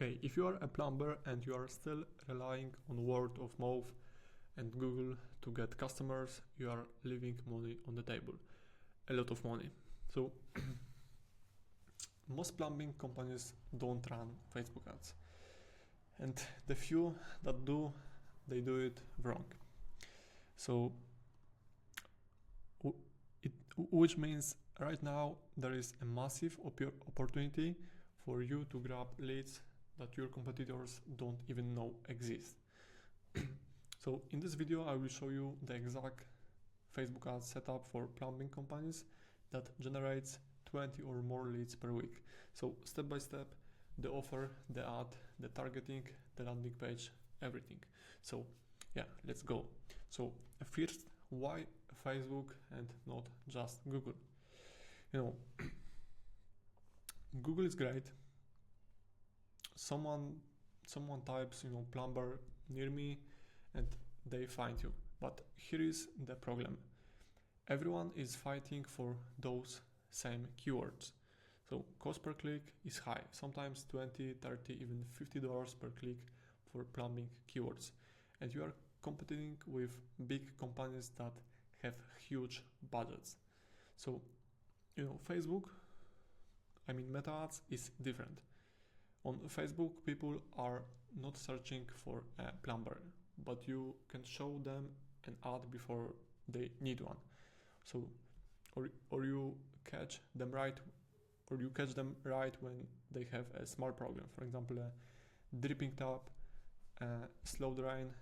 Okay, if you are a plumber and you are still relying on word of mouth and Google to get customers, you are leaving money on the table. A lot of money. So most plumbing companies don't run Facebook ads. And the few that do, they do it wrong. So which means right now there is a massive opportunity for you to grab leads that your competitors don't even know exist. So in this video I will show you the exact Facebook ads setup for plumbing companies that generates 20 or more leads per week. So step by step, the offer, the ad, the targeting, the landing page, everything. So yeah, let's go. So first, why Facebook and not just Google? You know, Google is great. Someone types, plumber near me and they find you. But here is the problem. Everyone is fighting for those same keywords. So cost per click is high, sometimes 20, 30, even $50 per click for plumbing keywords. And you are competing with big companies that have huge budgets. So, Facebook, Meta ads is different. On Facebook, people are not searching for a plumber, but you can show them an ad before they need one. So, or you catch them right when they have a small problem. For example, a dripping tap, slow drain,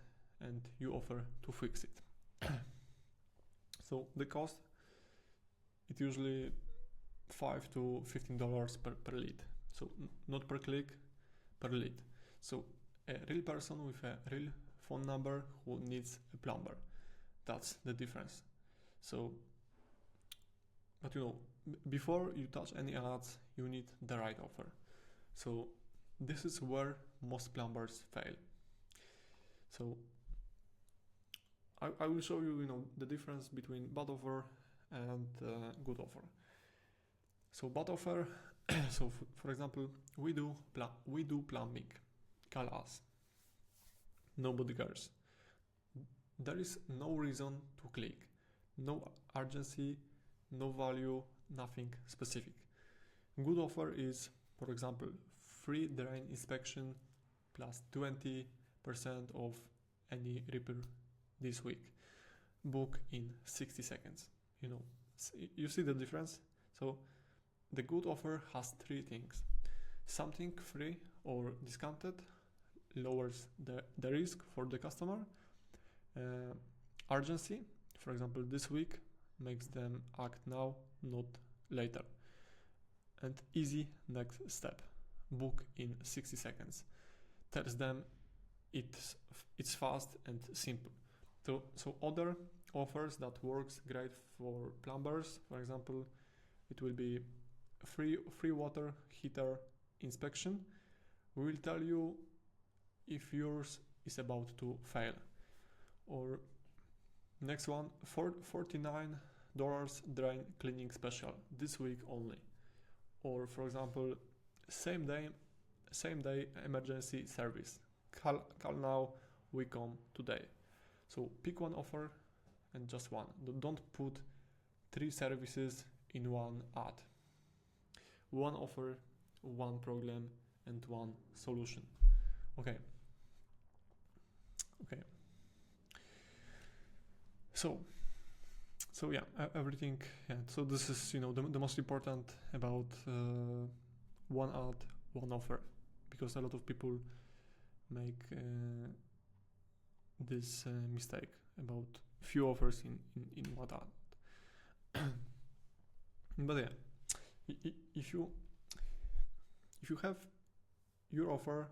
and you offer to fix it. So the cost, it usually $5 to $15 per lead. So not per click, per lead. So a real person with a real phone number who needs a plumber. That's the difference. So, but before you touch any ads, you need the right offer. So this is where most plumbers fail. So I will show you, the difference between bad offer and good offer. So bad offer. So for example, we do plumbing. Call us. Nobody cares. There is no reason to click. No urgency, no value, nothing specific. Good offer is, for example, free drain inspection plus 20% of any repair this week. Book in 60 seconds. You see the difference? So the good offer has three things. Something free or discounted lowers the risk for the customer. Urgency, for example, this week, makes them act now, not later. And easy next step. Book in 60 seconds. Tells them it's fast and simple. So other offers that works great for plumbers, for example, it will be free water heater inspection. We will tell you if yours is about to fail. Or next one, $49 drain cleaning special this week only. Or for example, same day emergency service. Call now, we come today. So pick one offer and just one. Don't put 3 services in one ad. One offer, one problem, and one solution. Okay. So yeah, everything. Yeah. So this is the most important about one ad, one offer, because a lot of people make this mistake about few offers in one ad. But yeah, if you have your offer,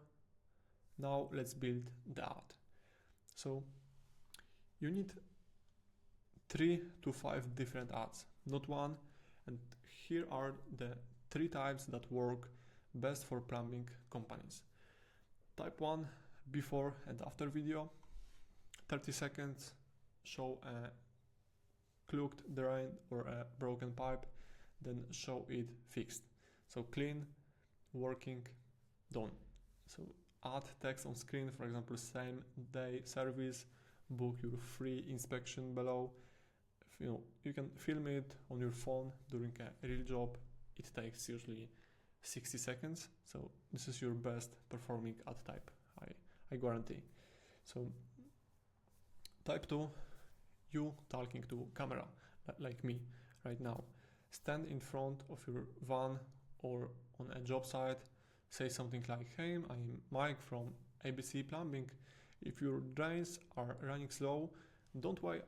now let's build the ad. So you need 3 to 5 different ads, not one. And here are the 3 types that work best for plumbing companies. Type 1, before and after video. 30 seconds, show a clogged drain or a broken pipe, then show it fixed. So clean, working, done. So add text on screen, for example, same day service, book your free inspection below. You can film it on your phone during a real job. It takes usually 60 seconds. So this is your best performing ad type, I guarantee. So type 2, you talking to camera, like me right now. Stand in front of your van or on a job site, say something like, hey, I'm Mike from ABC Plumbing. If your drains are running slow, don't wait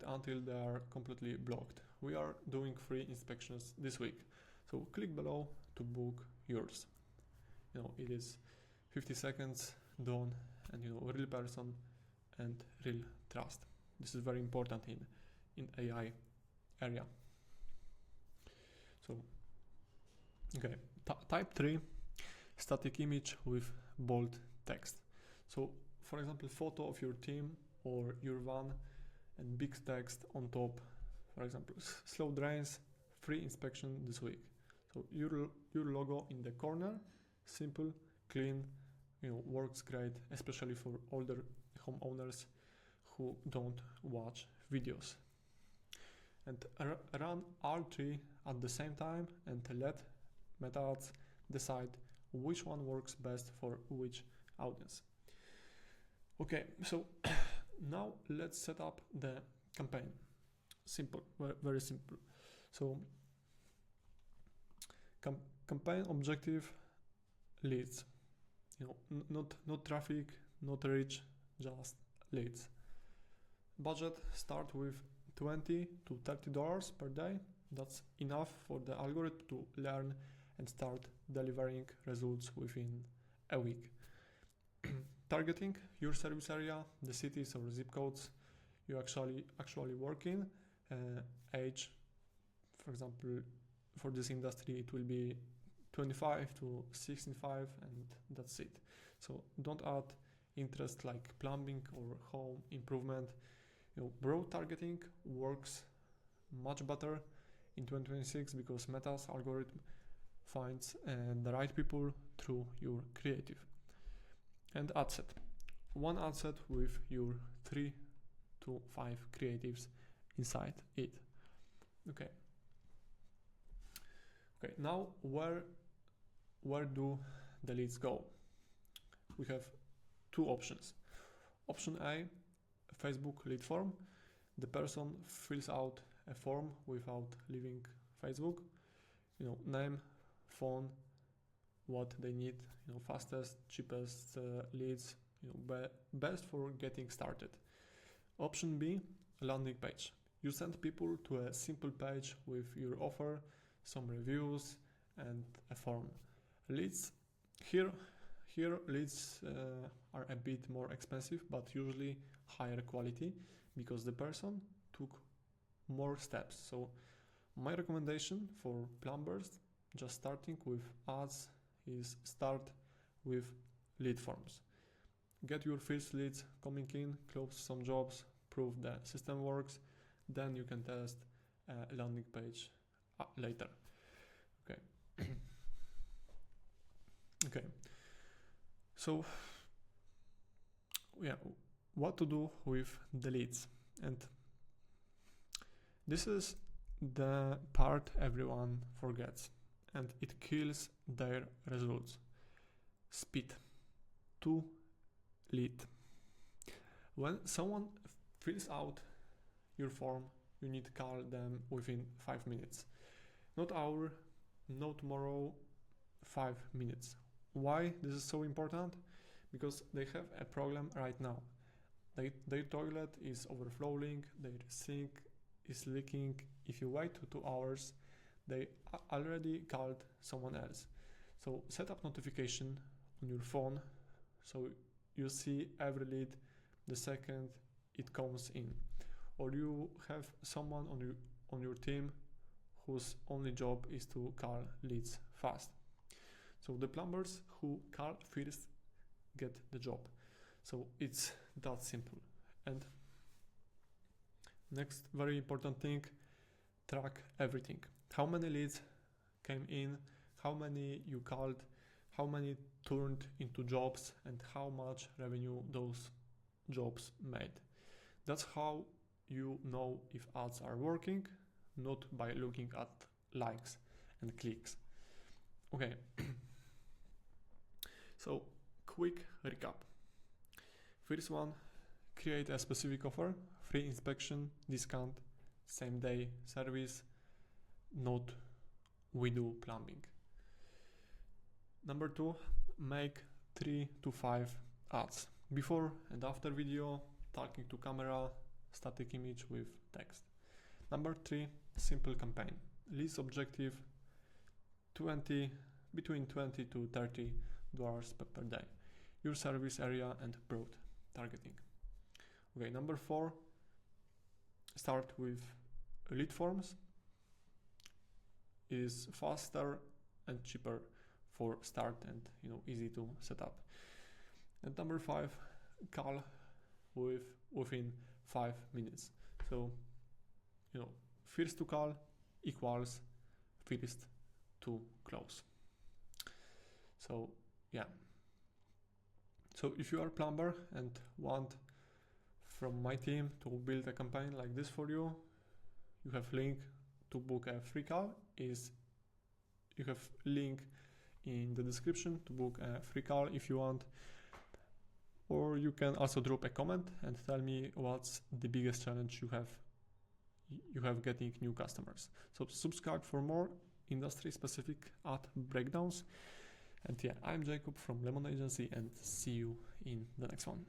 until they are completely blocked. We are doing free inspections this week. So click below to book yours. It is 50 seconds done, and real person and real trust. This is very important in AI area. So okay, type 3, static image with bold text. So for example, photo of your team or your van and big text on top. For example, slow drains, free inspection this week. So your logo in the corner, simple, clean, works great, especially for older homeowners who don't watch videos. And run all three at the same time and let meta ads decide which one works best for which audience. Okay, so now let's set up the campaign. Simple, very simple. So campaign objective, leads. Not traffic, not reach, just leads. Budget start with $20 to $30 per day. That's enough for the algorithm to learn and start delivering results within a week. Targeting your service area, the cities or zip codes you actually work in. Age, for example, for this industry it will be 25 to 65, and that's it. So don't add interest like plumbing or home improvement. Broad targeting works much better in 2026 because Meta's algorithm finds the right people through your creative. And ad set. One ad set with your 3 to 5 creatives inside it. Okay, now where do the leads go? We have two options. Option A, Facebook lead form. The person fills out a form without leaving Facebook. Name, phone, what they need, fastest, cheapest leads, best for getting started. Option B, landing page. You send people to a simple page with your offer, some reviews, and a form. Leads, here leads are a bit more expensive, but usually higher quality because the person took more steps. So my recommendation for plumbers just starting with ads is start with lead forms. Get your first leads coming in, close some jobs, prove the system works, then you can test a landing page later. Okay. Okay. So yeah, what to do with the leads? And this is the part everyone forgets, and it kills their results. Speed to lead. When someone fills out your form, you need to call them within 5 minutes. Not hour, not tomorrow, 5 minutes. Why this is so important? Because they have a problem right now. Their toilet is overflowing, their sink is leaking. If you wait 2 hours, they already called someone else. So set up notification on your phone so you see every lead the second it comes in. Or you have someone on your team whose only job is to call leads fast. So the plumbers who call first get the job. So it's that simple. And next very important thing, track everything. How many leads came in, how many you called, how many turned into jobs, and how much revenue those jobs made. That's how you know if ads are working, not by looking at likes and clicks. Okay, so quick recap. First one, create a specific offer, free inspection, discount, same day service, not we do plumbing. Number two, make 3 to 5 ads, before and after video, talking to camera, static image with text. Number three, simple campaign, least objective, between 20 to 30 dollars per day, your service area and broad targeting. Okay, number four, start with lead forms, is faster and cheaper for start and easy to set up. And number five, call within 5 minutes. So first to call equals first to close. So yeah. So if you are a plumber and want from my team to build a campaign like this for you, you have link to book a free call. You have link in the description to book a free call if you want, or you can also drop a comment and tell me what's the biggest challenge you have getting new customers. So subscribe for more industry specific ad breakdowns. And yeah, I'm Jacob from Lemon Agency, and see you in the next one.